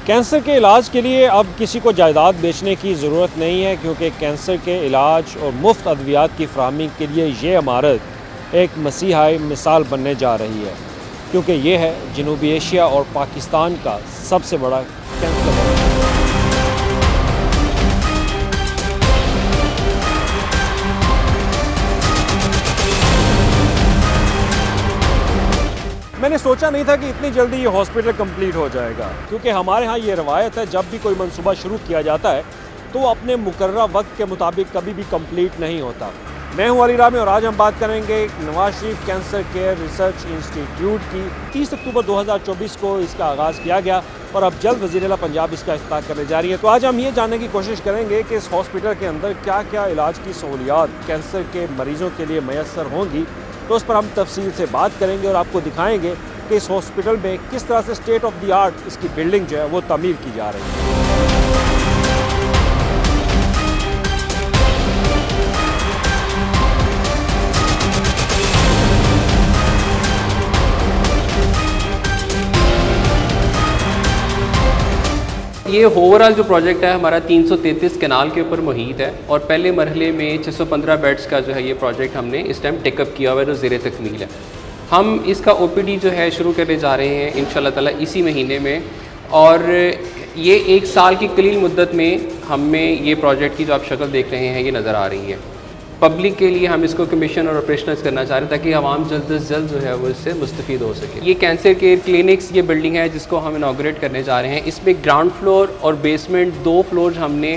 Cancer के इलाज के लिए अब किसी को जायदाद बेचने की ज़रूरत नहीं है, क्योंकि कैंसर के इलाज और मुफ्त अद्वियात की फराहमी के लिए ये इमारत एक मसीहाई मिसाल बनने जा रही है, क्योंकि ये है जनूबी एशिया और पाकिस्तान का सबसे बड़ा कैंसर। मैंने सोचा नहीं था कि इतनी जल्दी ये हॉस्पिटल कंप्लीट हो जाएगा, क्योंकि हमारे यहाँ ये रवायत है जब भी कोई मंसूबा शुरू किया जाता है तो वो अपने मुकर्रर वक्त के मुताबिक कभी भी कंप्लीट नहीं होता। मैं हूँ अली रामी और आज हम बात करेंगे Nawaz Sharif cancer care research institute की। 30 अक्टूबर 2024 को इसका आगाज़ किया गया और अब जल्द वज़ीर-ए-आला पंजाब इसका इफ्तिताह करने जा रही है। तो आज हम ये जानने की कोशिश करेंगे कि इस हॉस्पिटल के अंदर क्या क्या इलाज की सहूलियात कैंसर के मरीज़ों के लिए मैसर होंगी, तो उस पर हम तफसील से बात करेंगे और आपको दिखाएंगे कि इस हॉस्पिटल में किस तरह से स्टेट ऑफ द आर्ट इसकी बिल्डिंग जो है वो तामीर की जा रही है। ये ओवरऑल जो प्रोजेक्ट है हमारा 333 कैनाल के ऊपर मुहित है और पहले मरहले में 615 बेड्स का जो है ये प्रोजेक्ट हमने इस टाइम टेकअप किया हुआ है, जो ज़ेर तकमील है। हम इसका ओपीडी जो है शुरू करने जा रहे हैं इंशाल्लाह ताला इसी महीने में, और ये 1 साल की कलील मुद्दत में हमें ये प्रोजेक्ट की जो आप शक्ल देख रहे हैं ये नज़र आ रही है। पब्लिक के लिए हम इसको कमीशन और ऑपरेशनल करना चाह रहे हैं ताकि आवाम जल्द से जल्द जो है वो इससे मुस्तफ़ीद हो सके। ये कैंसर केयर क्लिनिक्स ये बिल्डिंग है जिसको हम इनाग्रेट करने जा रहे हैं। इसमें ग्राउंड फ्लोर और बेसमेंट 2 फ्लोर हमने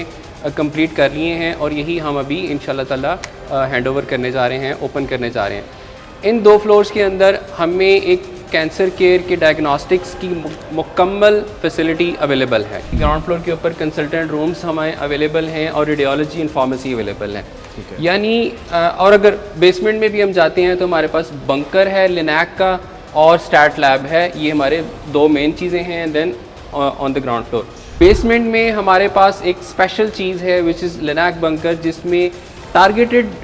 कंप्लीट कर लिए हैं और यही हम अभी इंशाल्लाह ताला हैंडओवर करने जा रहे हैं, ओपन करने जा रहे हैं। इन 2 फ्लोर्स के अंदर हमें एक कैंसर केयर के डायग्नोस्टिक्स की मुकम्मल फैसिलिटी अवेलेबल है। ग्राउंड फ्लोर के ऊपर कंसल्टेंट रूम्स हमें अवेलेबल हैं और रेडियोलॉजी एंड फार्मेसी अवेलेबल हैं। यानी और अगर बेसमेंट में भी हम जाते हैं तो हमारे पास बंकर है लिनैक का और स्टैट लैब है। ये हमारे 2 मेन चीज़ें हैं। Then on the ground floor basement में हमारे पास एक स्पेशल चीज़ है विच इज़ लिनैक बंकर, जिसमें टारगेटेड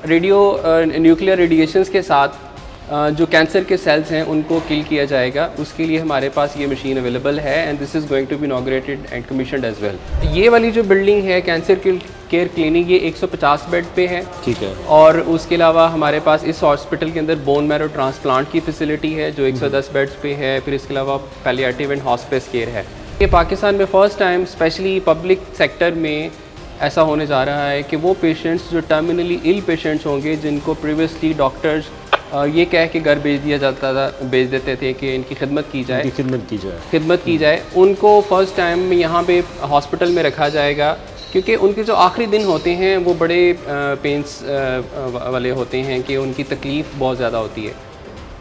न्यूक्लियर रेडिएशंस के साथ जो कैंसर के सेल्स हैं उनको किल किया जाएगा। उसके लिए हमारे पास ये मशीन अवेलेबल है and this is going to be inaugurated and commissioned as well. ये वाली जो बिल्डिंग है कैंसर केयर क्लिनिक, ये 150 बेड पे है। ठीक है। और उसके अलावा हमारे पास इस हॉस्पिटल के अंदर बोन मैरो ट्रांसप्लांट की फैसिलिटी है जो 110 बेड्स पे है। फिर इसके अलावा पैलिएटिव एंड हॉस्पिस केयर है। ये पाकिस्तान में first time specially public sector में ऐसा होने जा रहा है कि वो पेशेंट्स जो टर्मिनली इल पेशेंट्स होंगे जिनको प्रीवियसली डॉक्टर्स ये कह के घर भेज देते थे कि इनकी खिदमत की जाए, उनको फ़र्स्ट टाइम यहाँ पे हॉस्पिटल में रखा जाएगा, क्योंकि उनके जो आखिरी दिन होते हैं वो बड़े पेंस वाले होते हैं कि उनकी तकलीफ़ बहुत ज़्यादा होती है।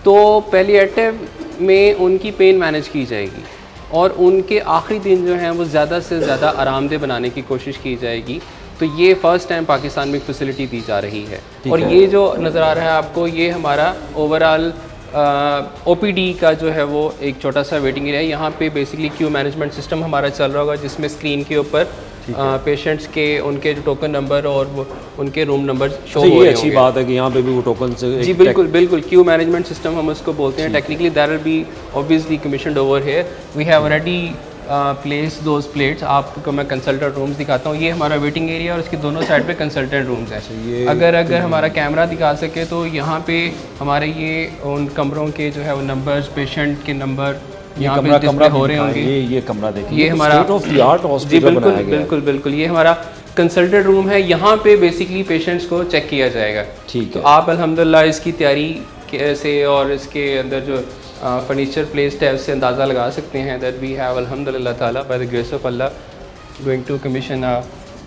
तो पैलिएटिव में उनकी पेन मैनेज की जाएगी और उनके आखिरी दिन जो हैं वो ज़्यादा से ज़्यादा आरामदेह बनाने की कोशिश की जाएगी। तो ये फ़र्स्ट टाइम पाकिस्तान में फैसिलिटी दी जा रही है। और ये जो नज़र आ रहा है आपको, ये हमारा ओवरऑल ओपीडी का जो है वो एक छोटा सा वेटिंग एरिया है। यहाँ पे बेसिकली क्यू मैनेजमेंट सिस्टम हमारा चल रहा होगा, जिसमें स्क्रीन के ऊपर पेशेंट्स के उनके जो टोकन नंबर और उनके रूम नंबर शो हो रहे होंगे। अच्छी बात है कि यहाँ पे भी वो टोकन से जी बिल्कुल क्यू मैनेजमेंट सिस्टम हम उसको बोलते हैं। Technically that will be obviously commissioned over here. We have already place those plates. आपको मैं कंसल्टेंट रूम्स दिखाता हूँ। ये हमारा वेटिंग एरिया और इसके दोनों साइड पे कंसल्टेंट रूम्स हैं। अगर हमारा कैमरा दिखा सके तो यहाँ पे हमारे ये उन कमरों के जो है वो नंबर्स, पेशेंट के नंबर यहाँ पे डिस्प्ले हो रहे होंगे। ये कमरा देखिए, ये हमारा state of the art hospital बनाया गया है। बिल्कुल ये हमारा कंसल्टेंट रूम है। यहाँ पे बेसिकली पेशेंट्स को चेक किया जाएगा। ठीक है। तो आप अल्हम्दुलिल्लाह इसकी तैयारी से और इसके अंदर जो फर्नीचर प्लेस्ड है उससे अंदाज़ा लगा सकते हैं दैट वी हैव अल्हम्दुलिल्लाह ताला by the grace of Allah going to commission a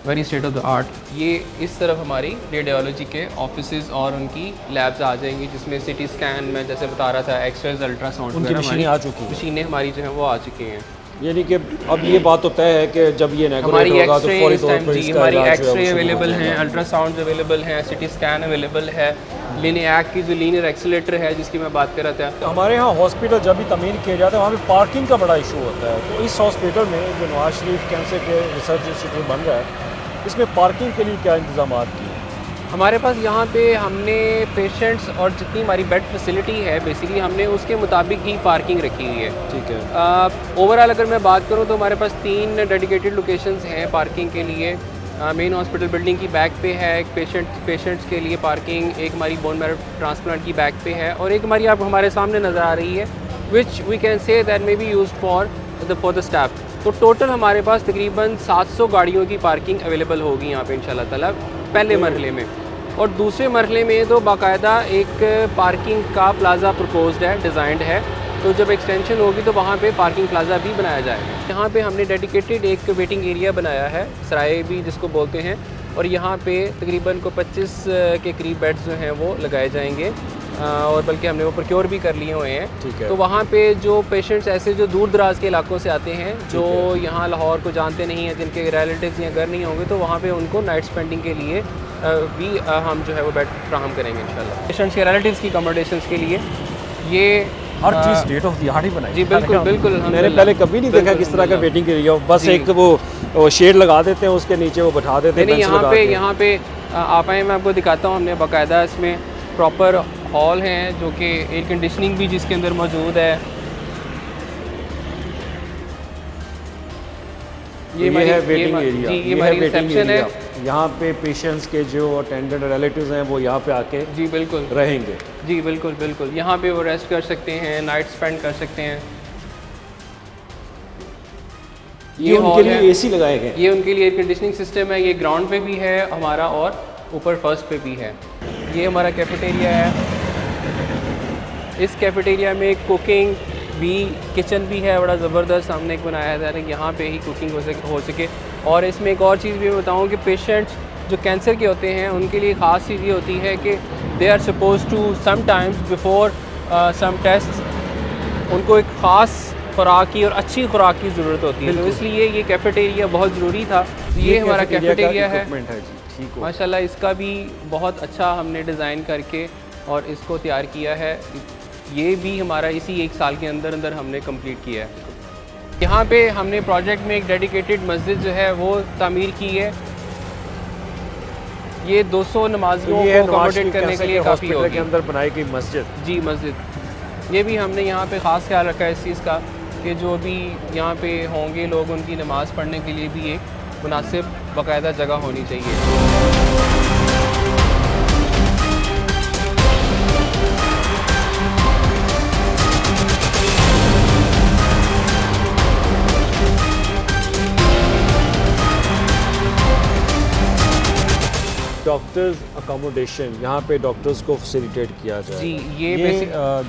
very state of the art. ये इस तरफ हमारी रेडियोलॉजी के ऑफिसेज और उनकी लैब्स आ जाएंगी, जिसमें सिटी स्कैन में जैसे बता रहा था, एक्सरेज, अल्ट्रासाउंड उनकी मशीनें आ चुकी हैं। मशीनें हमारी जो हैं वो आ चुकी हैं। यानी कि अब ये बात तो तय है कि जब ये हमारी होगा तो फौरी तौर पर इसका हमारी इलाज जो है एक्सरे वो अवेलेबल हैं, अल्ट्रासाउंड अवेलेबल हैं, सिटी स्कैन अवेलेबल है, लिनियक की जो लीनियर एक्सीलेटर है जिसकी मैं बात कर रहा था। तो हमारे यहाँ हॉस्पिटल जब भी तमीर किया जाता है वहाँ पे पार्किंग का बड़ा इशू होता है। तो इस हॉस्पिटल में जो नवाज शरीफ कैंसर के रिसर्च इंस्टीट्यूट बन रहा है, इसमें पार्किंग के लिए क्या इंतजाम किए? हमारे पास यहाँ पे हमने पेशेंट्स और जितनी हमारी बेड फैसिलिटी है बेसिकली हमने उसके मुताबिक ही पार्किंग रखी हुई है। ठीक है। ओवरऑल अगर मैं बात करूँ तो हमारे पास 3 डेडिकेटेड लोकेशंस हैं पार्किंग के लिए। मेन हॉस्पिटल बिल्डिंग की बैक पे है एक पेशेंट्स के लिए पार्किंग, एक हमारी बोन मैरो ट्रांसप्लांट की बैक पे है और एक हमारी आप हमारे सामने नज़र आ रही है which we can say that may be use for the staff. तो टोटल हमारे पास तकरीबन 700 गाड़ियों की पार्किंग अवेलेबल होगी यहाँ पे इंशाल्लाह ताला पहले मरहले में। और दूसरे मरहले में तो बाकायदा एक पार्किंग का प्लाज़ा प्रपोज्ड है, डिज़ाइंड है, तो जब एक्सटेंशन होगी तो वहाँ पे पार्किंग प्लाज़ा भी बनाया जाएगा। यहाँ पे हमने डेडिकेटेड एक वेटिंग एरिया बनाया है, सराय भी जिसको बोलते हैं, और यहाँ पे तकरीबन को 25 के करीब बेड्स जो हैं वो लगाए जाएंगे और बल्कि हमने वो प्रोक्योर भी कर लिए हुए हैं। ठीक है। तो वहाँ पे जो पेशेंट्स ऐसे जो दूर दराज के इलाकों से आते हैं जो यहाँ लाहौर को जानते नहीं हैं, जिनके रिलेटिव्स या घर नहीं होंगे, तो वहाँ पे उनको नाइट स्पेंडिंग के लिए भी हम जो है वो बेड फ्राहम करेंगे इंशाल्लाह। पेशेंट्स के रिलेटिव्स की अकोमोडेशंस के लिए ये हर चीज़ स्टेट ऑफ द आर्ट ही बनाई। जी बिल्कुल बिल्कुल। मैंने पहले कभी नहीं देखा किस तरह का वेटिंग एरिया, बस एक वो शेड लगा देते हैं उसके नीचे वो बैठा देते हैं। यहाँ पे आप आए, मैं आपको दिखाता हूँ, हमने बाकायदा इसमें प्रॉपर हॉल हैं जो कि एयर कंडीशनिंग भी जिसके अंदर मौजूद है। ये है वेटिंग एरिया, जी ये हमारी रिसेप्शन है। यहाँ पे पेशेंट्स के जो अटेंडेंट रिलेटिव्स हैं वो यहाँ पे आके जी बिल्कुल रहेंगे। जी बिल्कुल बिल्कुल, यहाँ पे वो रेस्ट कर सकते हैं, नाइट स्पेंड कर सकते हैं। ये उनके लिए एसी लगाए गए, ये उनके लिए एयर कंडीशनिंग सिस्टम है। ये ग्राउंड पे भी है हमारा और ऊपर फर्स्ट पे भी है। ये हमारा कैफेटेरिया है। इस कैफेटेरिया में कुकिंग भी, किचन भी है, बड़ा ज़बरदस्त हमने एक बनाया है ताकि यहाँ पे ही कुकिंग हो सके। और इसमें एक और चीज़ भी मैं बताऊँ कि पेशेंट्स जो कैंसर के होते हैं उनके लिए ख़ास चीज़ ये होती है कि they are suppose to sometimes before some test उनको एक ख़ास खुराक की और अच्छी खुराक की ज़रूरत होती है, तो इसलिए ये कैफेटेरिया बहुत ज़रूरी था। ये हमारा कैफेटेरिया है माशाल्लाह, इसका भी बहुत अच्छा हमने डिज़ाइन करके और इसको तैयार किया है। ये भी हमारा इसी 1 साल के अंदर अंदर हमने कंप्लीट किया है। यहाँ पे हमने प्रोजेक्ट में एक डेडिकेटेड मस्जिद जो है वो तामीर की है। ये 200 नमाजियों को अकोमोडेट करने के लिए काफ़ी होगी। के अंदर बनाई गई मस्जिद, जी मस्जिद, ये भी हमने यहाँ पे ख़ास ख्याल रखा है इस चीज़ का कि जो भी यहाँ पे होंगे लोग उनकी नमाज़ पढ़ने के लिए भी एक मुनासिब बाकायदा जगह होनी चाहिए। डॉक्टर्स अकोमोडेशन, यहाँ पे डॉक्टर्स को फैसिलिटेट किया जाए। जी ये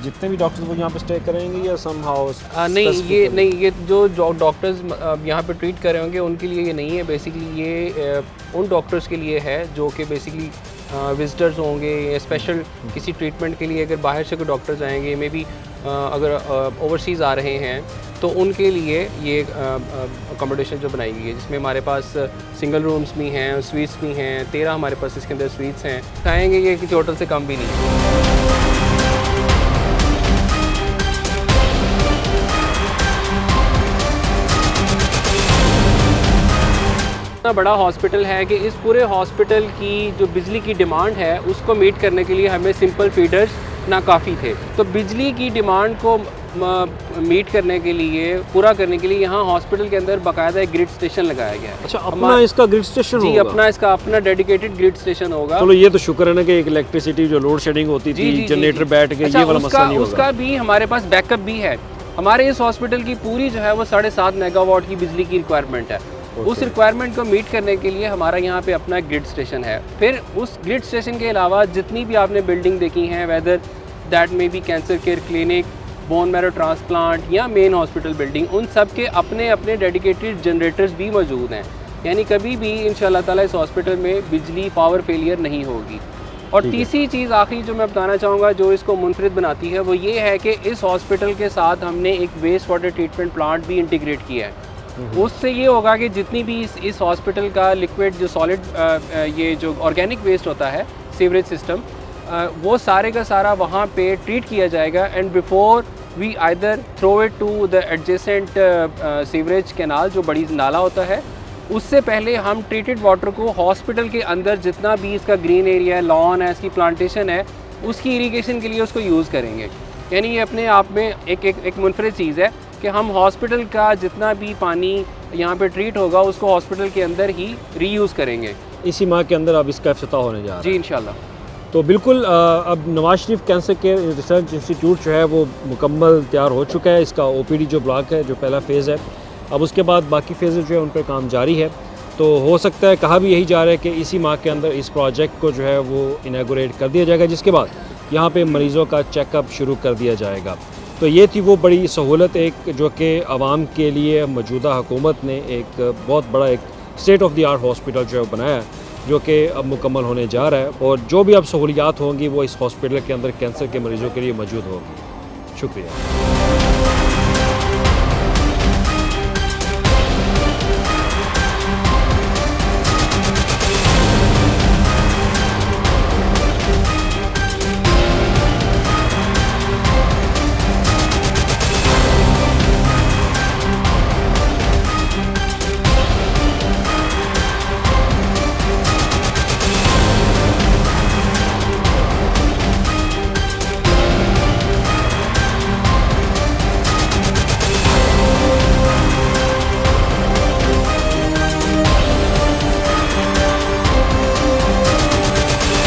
जितने भी डॉक्टर्स वो यहाँ पे स्टे करेंगे या सम हाउस नहीं, ये जो डॉक्टर्स यहाँ पे ट्रीट कर रहे होंगे उनके लिए ये नहीं है। बेसिकली ये उन डॉक्टर्स के लिए है जो कि बेसिकली विजिटर्स होंगे या स्पेशल किसी ट्रीटमेंट के लिए अगर बाहर से कोई डॉक्टर्स आएंगे, मे बी अगर ओवरसीज़ आ रहे हैं तो उनके लिए ये अकोमोडेशन जो बनाई गई है, जिसमें हमारे पास सिंगल रूम्स भी हैं, स्वीट्स भी हैं, 13 हमारे पास इसके अंदर स्वीट्स हैं। कहेंगे ये किसी होटल से कम भी नहीं है। इतना बड़ा हॉस्पिटल है कि इस पूरे हॉस्पिटल की जो बिजली की डिमांड है उसको मीट करने के लिए हमें सिंपल फीडर्स ना काफ़ी थे। तो बिजली की डिमांड को मीट करने के लिए, पूरा करने के लिए यहाँ हॉस्पिटल के अंदर बाकायदा एक ग्रिड स्टेशन लगाया गया है। अच्छा, अपना इसका ग्रिड स्टेशन जी होगा? इसका अपना डेडिकेटेड ग्रिड स्टेशन होगा। चलो ये तो शुक्र है ना कि एक इलेक्ट्रिसिटी जो लोड शेडिंग होती थी, जनरेटर बैठ के, ये वाला मसला नहीं होगा। उसका भी हमारे पास बैकअप भी है। हमारे इस हॉस्पिटल की पूरी जो है वो 7.5 मेगावाट की बिजली की रिक्वायरमेंट है। उस रिक्वायरमेंट को मीट करने के लिए हमारा यहाँ पे अपना ग्रिड स्टेशन है। फिर उस ग्रिड स्टेशन के अलावा जितनी भी आपने बिल्डिंग देखी हैं, वेदर दैट में भी cancer care clinic, bone marrow transplant या मेन हॉस्पिटल बिल्डिंग, उन सब के अपने अपने डेडिकेटेड जनरेटर्स भी मौजूद हैं। यानी कभी भी इंशाल्लाह ताला इस हॉस्पिटल में बिजली पावर फेलियर नहीं होगी। और तीसरी चीज़ आखिरी जो मैं बताना चाहूँगा जो इसको मुनफरिद बनाती है वो ये है कि इस हॉस्पिटल के साथ हमने एक वेस्ट वाटर ट्रीटमेंट प्लांट भी इंटीग्रेट किया है। उससे ये होगा कि जितनी भी इस हॉस्पिटल का लिक्विड जो सॉलिड ये जो ऑर्गेनिक वेस्ट होता है, सीवरेज सिस्टम, वो सारे का सारा वहाँ पे ट्रीट किया जाएगा and before we either throw it to the adjacent sewerage canal, जो बड़ी नाला होता है, उससे पहले हम ट्रीटेड वाटर को हॉस्पिटल के अंदर जितना भी इसका ग्रीन एरिया है, लॉन है, इसकी प्लांटेशन है, उसकी इरिगेशन के लिए उसको यूज़ करेंगे। यानी ये अपने आप में एक मुनफरिद चीज़ है कि हम हॉस्पिटल का जितना भी पानी यहाँ पे ट्रीट होगा उसको हॉस्पिटल के अंदर ही रीयूज़ करेंगे। इसी माह के अंदर अब इसका इफ्तिताह होने जा रहा है। जी इंशाल्लाह। तो बिल्कुल अब Nawaz Sharif cancer care research institute जो है वो मुकम्मल तैयार हो चुका है। इसका ओपीडी जो ब्लॉक है, जो पहला फ़ेज़ है, अब उसके बाद बाकी फ़ेज़ जो है उन पर काम जारी है। तो हो सकता है, कहा भी यही जा रहा है कि इसी माह के अंदर इस प्रोजेक्ट को जो है वो इनागोरेट कर दिया जाएगा, जिसके बाद यहाँ पे मरीज़ों का चेकअप शुरू कर दिया जाएगा। तो ये थी वो बड़ी सहूलत एक जो कि आवाम के लिए मौजूदा हुकूमत ने एक बहुत बड़ा एक state of the art hospital जो है बनाया है, जो कि अब मुकम्मल होने जा रहा है। और जो भी अब सहूलियात होंगी वो इस हॉस्पिटल के अंदर कैंसर के मरीज़ों के लिए मौजूद होगी। शुक्रिया।